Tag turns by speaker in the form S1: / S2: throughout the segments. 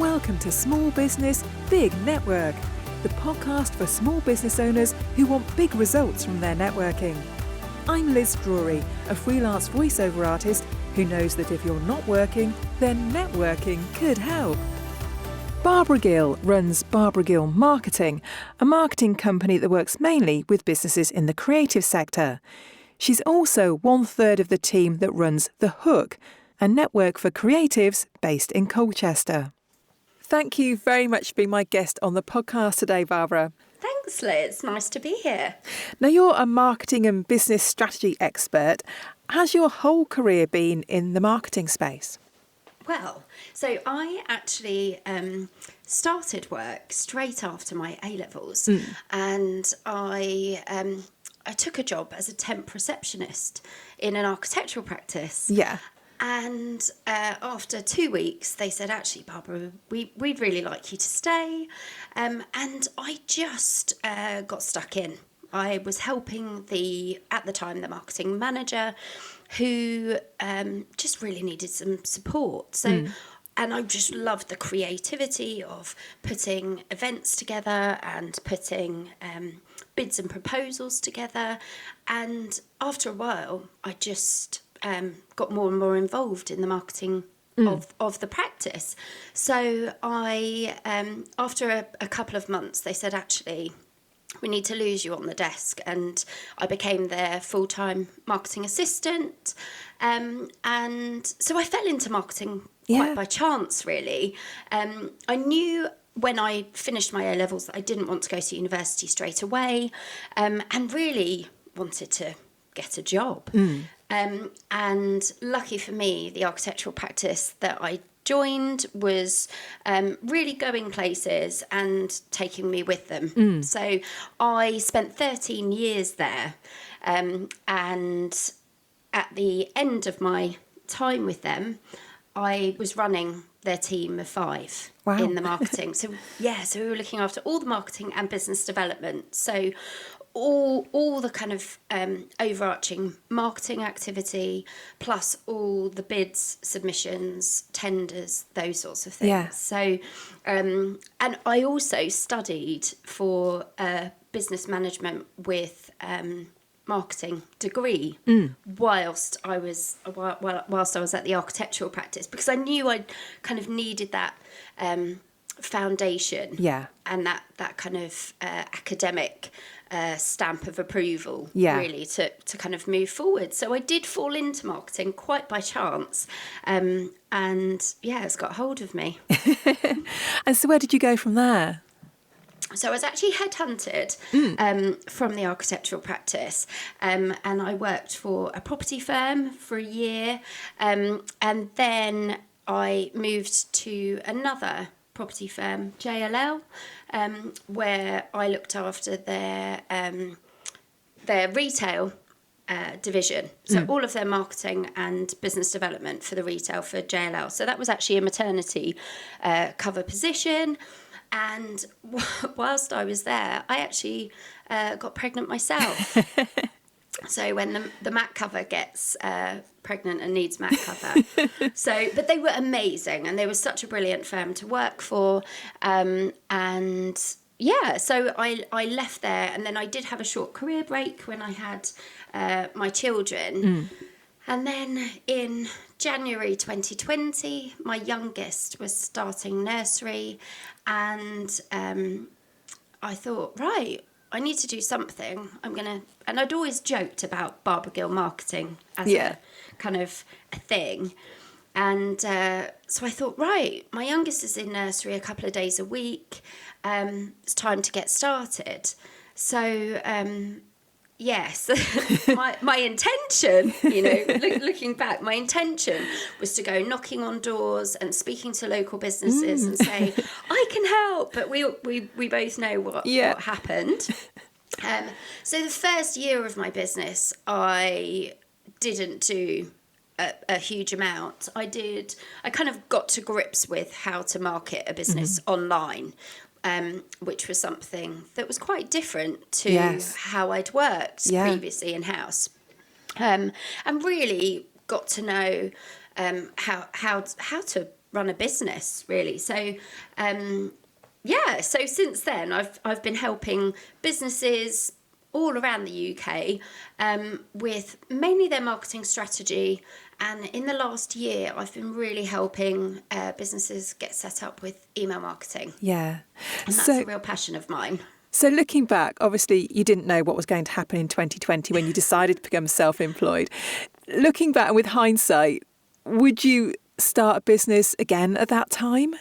S1: Welcome to Small Business, Big Network, the podcast for small business owners who want big results from their networking. I'm Liz Drury, a freelance voiceover artist who knows that if you're not working, then networking could help. Barbara Gill runs Barbara Gill Marketing, a marketing company that works mainly with businesses in the creative sector. She's also 1/3 of the team that runs The Hook, a network for creatives based in Colchester. Thank you very much for being my guest on the podcast today, Barbara.
S2: Thanks, Liz. Nice to be here.
S1: Now, you're a marketing and business strategy expert. Has your whole career been in the marketing space?
S2: Well, so I actually started work straight after my A-levels and I took a job as a temp receptionist in an architectural practice.
S1: Yeah.
S2: And after 2 weeks, they said, actually, Barbara, we'd really like you to stay. And I just got stuck in. I was helping at the time, the marketing manager who just really needed some support. So, and I just loved the creativity of putting events together and putting bids and proposals together. And after a while, I just got more and more involved in the marketing of the practice. So I, after a couple of months, they said, actually, we need to lose you on the desk. And I became their full-time marketing assistant. And so I fell into marketing quite by chance, really. I knew when I finished my A-levels that I didn't want to go to university straight away, and really wanted to get a job. And lucky for me, the architectural practice that I joined was really going places and taking me with them. So I spent 13 years there, and at the end of my time with them, I was running their team of 5 in the marketing. So we were looking after all the marketing and business development. So all the kind of overarching marketing activity, plus all the bids, submissions, tenders, those sorts of things. Yeah. So, and I also studied for business management with marketing degree whilst I was at the architectural practice, because I knew I kind of needed that foundation and that kind of academic stamp of approval really to kind of move forward. So I did fall into marketing quite by chance, and it's got hold of me.
S1: And so where did you go from there?
S2: So I was actually headhunted from the architectural practice, and I worked for a property firm for a year, and then I moved to another property firm, JLL, where I looked after their retail division. So all of their marketing and business development for the retail for JLL. So that was actually a maternity cover position. And whilst I was there, I actually got pregnant myself. So when the mat cover gets pregnant and needs mat cover. But they were amazing, and they were such a brilliant firm to work for. So I left there, and then I did have a short career break when I had my children. And then in January 2020, my youngest was starting nursery, and I thought, right, I need to do something. And I'd always joked about Barbara Gill Marketing as a kind of a thing. And so I thought, right, my youngest is in nursery a couple of days a week. It's time to get started. So, yes, my intention, looking back, my intention was to go knocking on doors and speaking to local businesses and say, I can help. But we both know what happened. So the first year of my business, I didn't do a huge amount. I kind of got to grips with how to market a business online, which was something that was quite different to how I'd worked previously in-house. And really got to know how to run a business, really. So so since then I've been helping businesses all around the UK with mainly their marketing strategy, and in the last year I've been really helping businesses get set up with email marketing.
S1: Yeah.
S2: And that's a real passion of mine.
S1: So looking back, obviously you didn't know what was going to happen in 2020 when you decided to become self-employed. Looking back and with hindsight, would you start a business again at that time?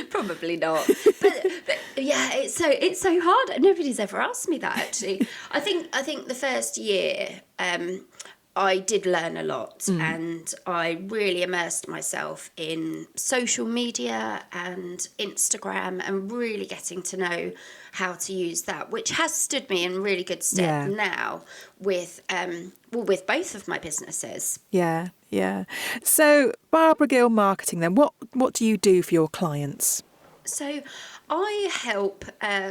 S2: Probably not. But yeah, it's so hard. Nobody's ever asked me that, actually. I think the first year I did learn a lot, and I really immersed myself in social media and Instagram, and really getting to know how to use that, which has stood me in really good stead now with both of my businesses.
S1: Yeah. So Barbara Gill Marketing, then, what do you do for your clients?
S2: So I help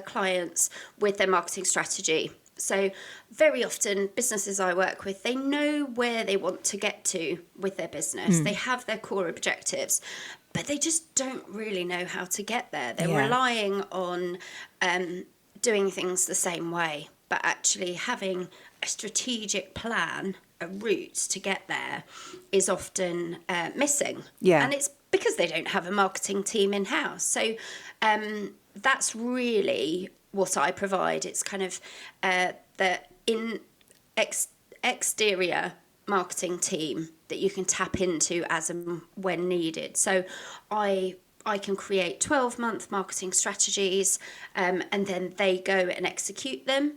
S2: clients with their marketing strategy. So very often businesses I work with, they know where they want to get to with their business. They have their core objectives, but they just don't really know how to get there. They're relying on doing things the same way, but actually having a strategic plan, a route to get there is often missing. And it's because they don't have a marketing team in-house. So that's really what I provide. It's kind of the exterior marketing team that you can tap into as and when needed. So I can create 12-month marketing strategies, and then they go and execute them.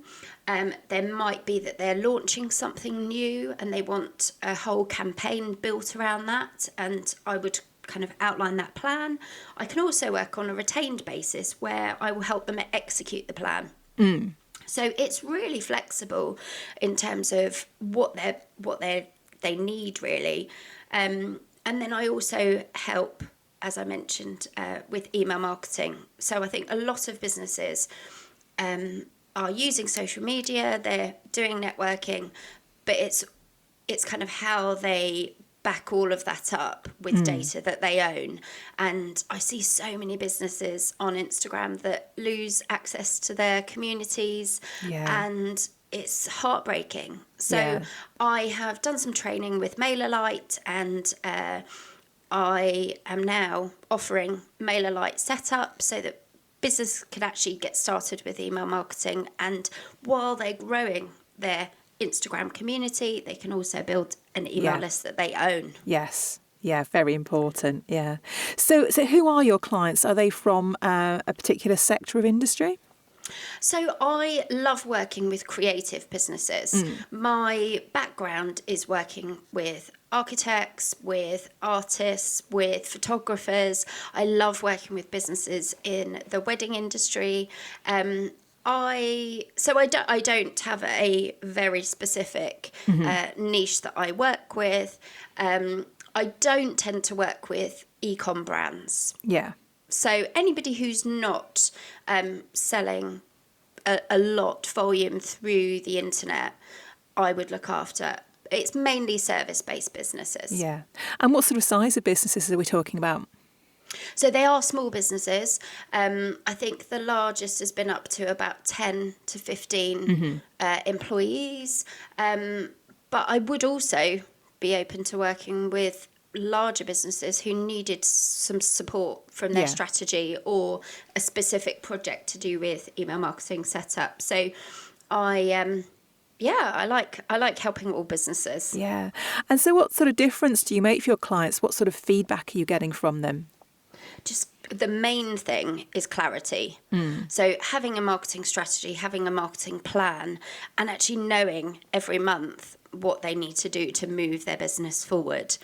S2: There might be that they're launching something new and they want a whole campaign built around that, and I would kind of outline that plan. I can also work on a retained basis where I will help them execute the plan. So it's really flexible in terms of what they need, really. And then I also help, as I mentioned, with email marketing. So I think a lot of businesses are using social media, they're doing networking, but it's kind of how they back all of that up with data that they own. And I see so many businesses on Instagram that lose access to their communities, and it's heartbreaking. So I have done some training with MailerLite, and I am now offering MailerLite setup so that business can actually get started with email marketing, and while they're growing their Instagram community, they can also build an email list that they own. Yes.
S1: Yeah, very important. Yeah. So who are your clients? Are they from a particular sector of industry?
S2: So I love working with creative businesses. My background is working with architects, with artists, with photographers. I love working with businesses in the wedding industry. I don't have a very specific niche that I work with. I don't tend to work with e-com brands.
S1: Yeah.
S2: So anybody who's not selling a lot volume through the internet, I would look after. It's mainly service-based businesses.
S1: Yeah. And what sort of size of businesses are we talking about?
S2: So they are small businesses. I think the largest has been up to about 10 to 15 employees. But I would also be open to working with larger businesses who needed some support from their strategy or a specific project to do with email marketing setup. So I like helping all businesses.
S1: Yeah. And so what sort of difference do you make for your clients? What sort of feedback are you getting from them?
S2: Just the main thing is clarity. So having a marketing strategy, having a marketing plan, and actually knowing every month what they need to do to move their business forward,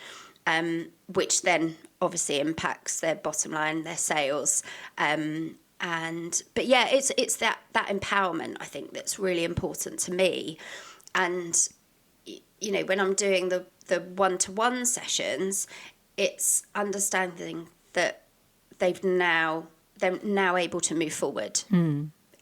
S2: which then obviously impacts their bottom line, their sales. But yeah, it's that empowerment, I think, that's really important to me. And you know, when I'm doing the one-to-one sessions, it's understanding that they're now able to move forward.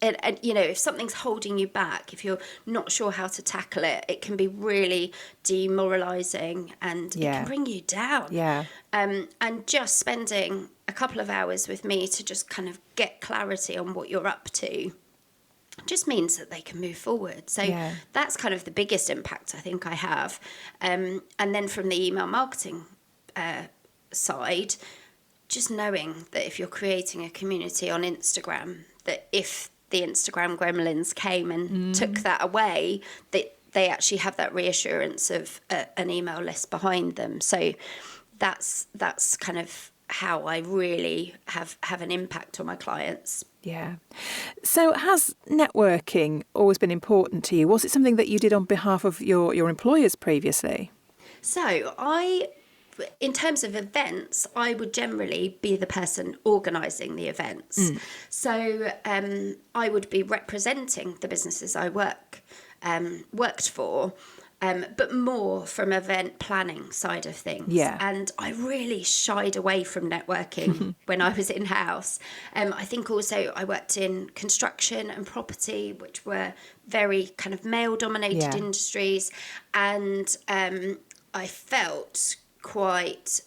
S2: and if something's holding you back, if you're not sure how to tackle it, it can be really demoralizing, and it can bring you down.
S1: Yeah.
S2: And just spending a couple of hours with me to just kind of get clarity on what you're up to just means that they can move forward. So that's kind of the biggest impact I think I have. And then from the email marketing side, just knowing that if you're creating a community on Instagram, that if the Instagram gremlins came and took that away, that they actually have that reassurance of an email list behind them. So that's kind of how I really have an impact on my clients.
S1: Yeah. So has networking always been important to you? Was it something that you did on behalf of your employers previously?
S2: So in terms of events, I would generally be the person organising the events. So I would be representing the businesses I worked for, but more from event planning side of things.
S1: Yeah.
S2: And I really shied away from networking when I was in-house. I think also I worked in construction and property, which were very kind of male-dominated industries. And I felt quite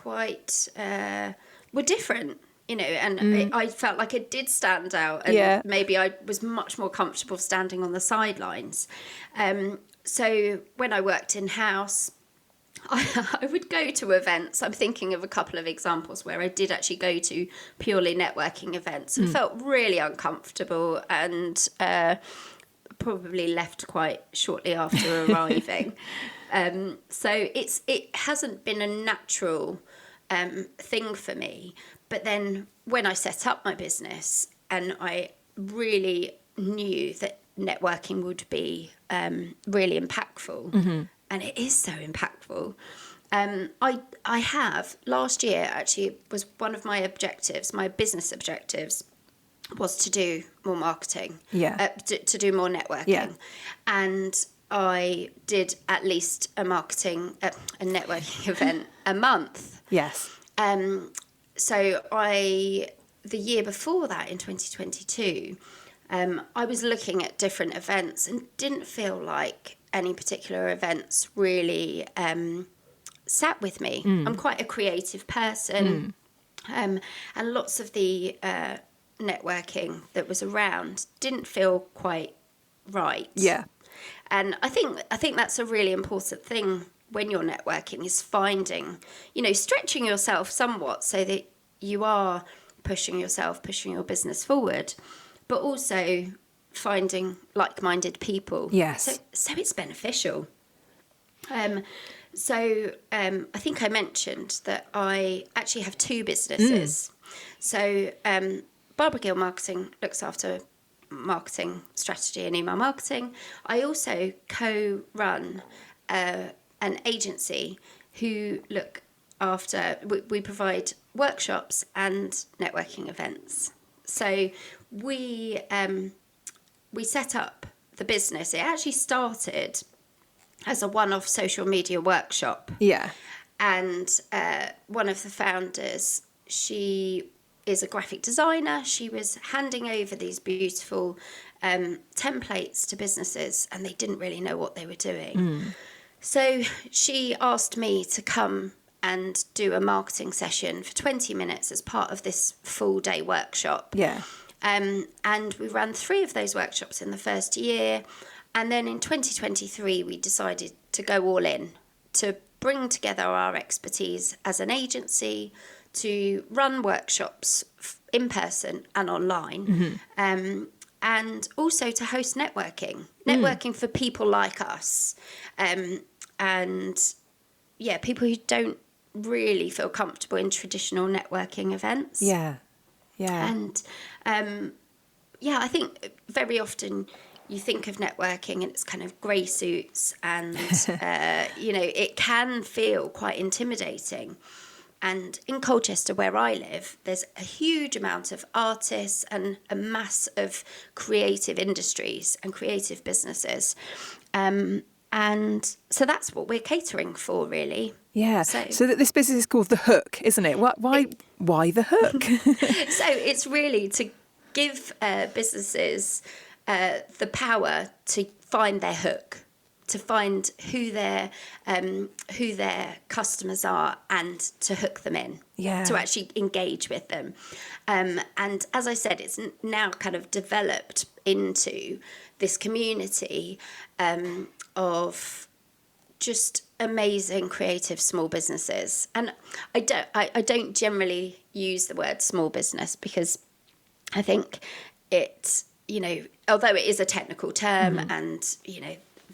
S2: were different, and I felt like it did stand out, and maybe I was much more comfortable standing on the sidelines. So when I worked in-house, I would go to events. I'm thinking of a couple of examples where I did actually go to purely networking events and felt really uncomfortable, and probably left quite shortly after arriving. So it hasn't been a natural thing for me. But then when I set up my business, and I really knew that networking would be really impactful, and it is so impactful. I have, last year actually was one of my objectives, my business objectives, was to do more marketing, to do more networking. And I did at least a networking event a month.
S1: Yes.
S2: So the year before that, in 2022, I was looking at different events and didn't feel like any particular events really sat with me. I'm quite a creative person, and lots of the networking that was around didn't feel quite right. Yeah. And I think that's a really important thing when you're networking, is finding, stretching yourself somewhat so that you are pushing your business forward, but also finding like-minded people.
S1: Yes.
S2: So it's beneficial. So I think I mentioned that I actually have two businesses. So Barbara Gill Marketing looks after marketing strategy and email marketing. I also co-run an agency who look after, we provide workshops and networking events. So we set up the business. It actually started as a one-off social media workshop. Yeah. And one of the founders, she is a graphic designer. She was handing over these beautiful templates to businesses, and they didn't really know what they were doing. So she asked me to come and do a marketing session for 20 minutes as part of this full day workshop. Yeah. And we ran 3 of those workshops in the first year. And then in 2023, we decided to go all in, to bring together our expertise as an agency, to run workshops in person and online, and also to host networking for people like us, and people who don't really feel comfortable in traditional networking events. And I think very often you think of networking and it's kind of grey suits, and it can feel quite intimidating. And in Colchester, where I live, there's a huge amount of artists and a mass of creative industries and creative businesses. And so that's what we're catering for, really. Yeah. So
S1: this business is called The Hook, isn't it? Why The Hook?
S2: So it's really to give businesses the power to find their hook, to find who their customers are, and to hook them in, to actually engage with them. And as I said, it's now kind of developed into this community of just amazing creative small businesses. And I don't generally use the word small business, because I think it, although it is a technical term and,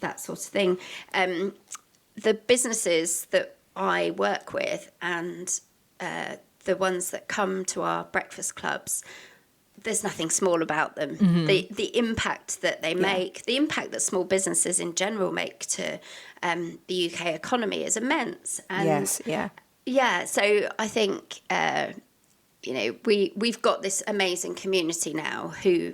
S2: that sort of thing, the businesses that I work with and the ones that come to our breakfast clubs, there's nothing small about them. The impact that they make, the impact that small businesses in general make to the UK economy is immense. And so I think we've got this amazing community now who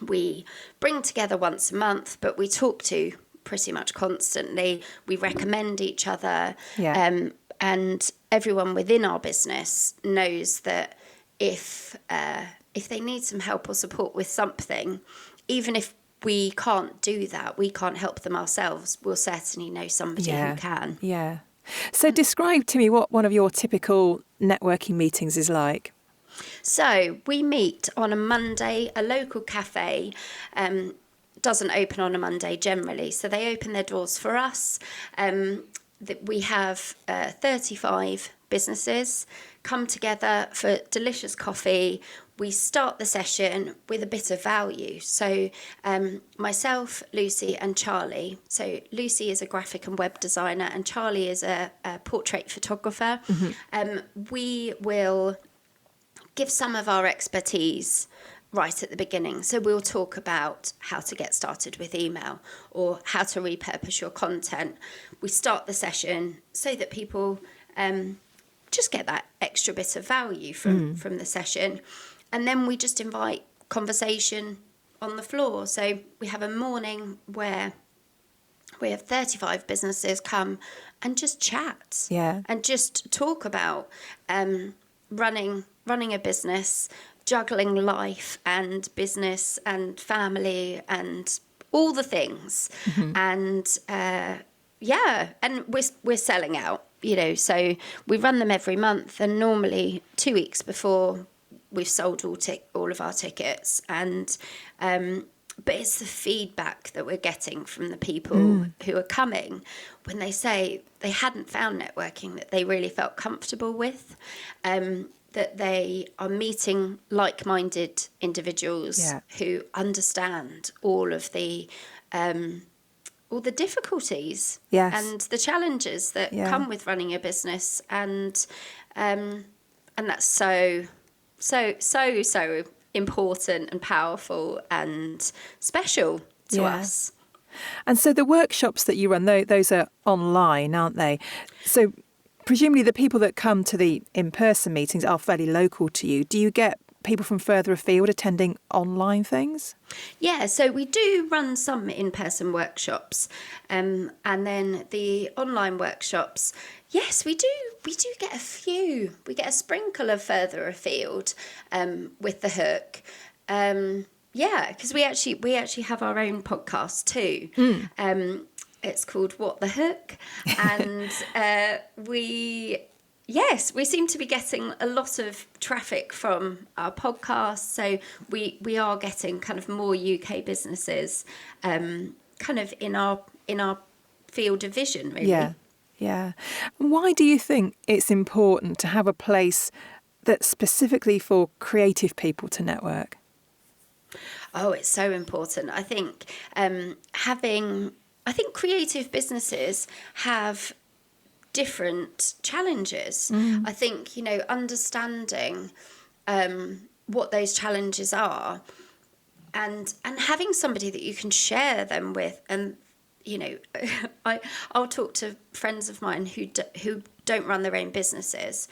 S2: we bring together once a month, but we talk to pretty much constantly. We recommend each other, and everyone within our business knows that if they need some help or support with something, even if we can't do that, we can't help them ourselves, we'll certainly know somebody who can.
S1: Yeah. So describe to me what one of your typical networking meetings is like.
S2: So we meet on a Monday. A local cafe doesn't open on a Monday generally, so they open their doors for us. We have 35 businesses come together for delicious coffee. We start the session with a bit of value. So myself, Lucy and Charlie. So Lucy is a graphic and web designer and Charlie is a portrait photographer. We will give some of our expertise right at the beginning. So we'll talk about how to get started with email or how to repurpose your content. We start the session so that people just get that extra bit of value from the session. And then we just invite conversation on the floor. So we have a morning where we have 35 businesses come and just chat and just talk about running a business, juggling life and business and family and all the things. And and we're selling out, so we run them every month, and normally 2 weeks before we've sold all of our tickets. And but it's the feedback that we're getting from the people who are coming when they say they hadn't found networking that they really felt comfortable with, that they are meeting like-minded individuals who understand all the difficulties and the challenges that come with running a business, and that's so important and powerful and special to us.
S1: And so the workshops that you run, those are online, aren't they? So presumably the people that come to the in-person meetings are fairly local to you. Do you get people from further afield attending online things?
S2: Yeah, so we do run some in-person workshops, and then the online workshops, yes, we do get a few. We get a sprinkle of further afield with the hook. Because we actually have our own podcast too. It's called What the Hook, and we seem to be getting a lot of traffic from our podcast. So we are getting kind of more UK businesses kind of in our field of vision, really.
S1: Yeah. Why do you think it's important to have a place that's specifically for creative people to network?
S2: Oh, it's so important. I think creative businesses have different challenges. I think, understanding what those challenges are and having somebody that you can share them with. And, I'll talk to friends of mine who don't run their own businesses,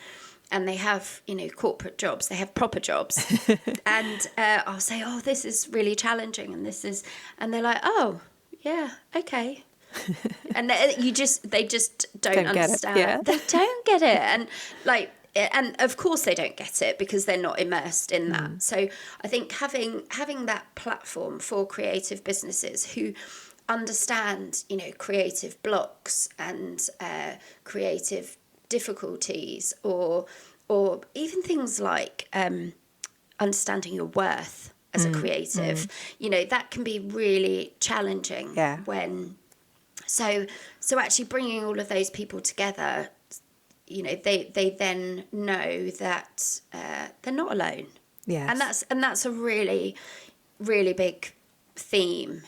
S2: and they have, corporate jobs, they have proper jobs. And I'll say, oh, this is really challenging. And they're like, oh, yeah, okay. And they just don't understand.
S1: Get it.
S2: They don't get it. And and of course they don't get it because they're not immersed in that. So I think having that platform for creative businesses who understand, creative blocks and creative difficulties, or even things like understanding your worth as a creative, that can be really challenging. When so actually bringing all of those people together, they then know that they're not alone. And that's a really, really big theme,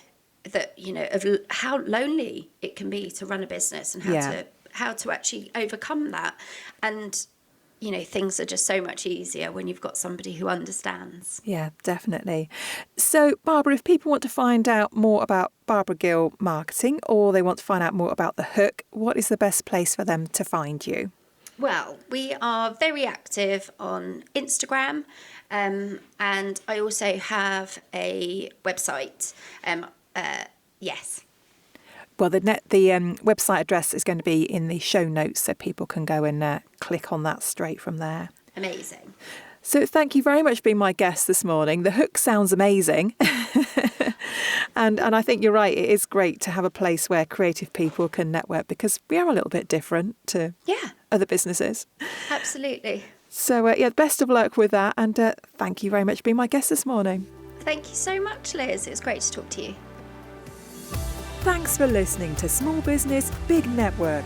S2: that of how lonely it can be to run a business, and how to actually overcome that. And things are just so much easier when you've got somebody who understands.
S1: Yeah, definitely. So, Barbara, if people want to find out more about Barbara Gill Marketing, or they want to find out more about The Hook, what is the best place for them to find you?
S2: Well, we are very active on Instagram, and I also have a website. Yes.
S1: Well, the website address is going to be in the show notes, so people can go and click on that straight from there.
S2: Amazing.
S1: So thank you very much for being my guest this morning. The Hook sounds amazing. and I think you're right. It is great to have a place where creative people can network, because we are a little bit different to other businesses.
S2: Absolutely.
S1: So, best of luck with that. And thank you very much for being my guest this morning.
S2: Thank you so much, Liz. It was great to talk to you.
S1: Thanks for listening to Small Business, Big Network.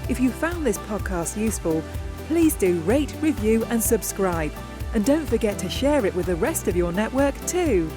S1: If you found this podcast useful, please do rate, review and subscribe. And don't forget to share it with the rest of your network too.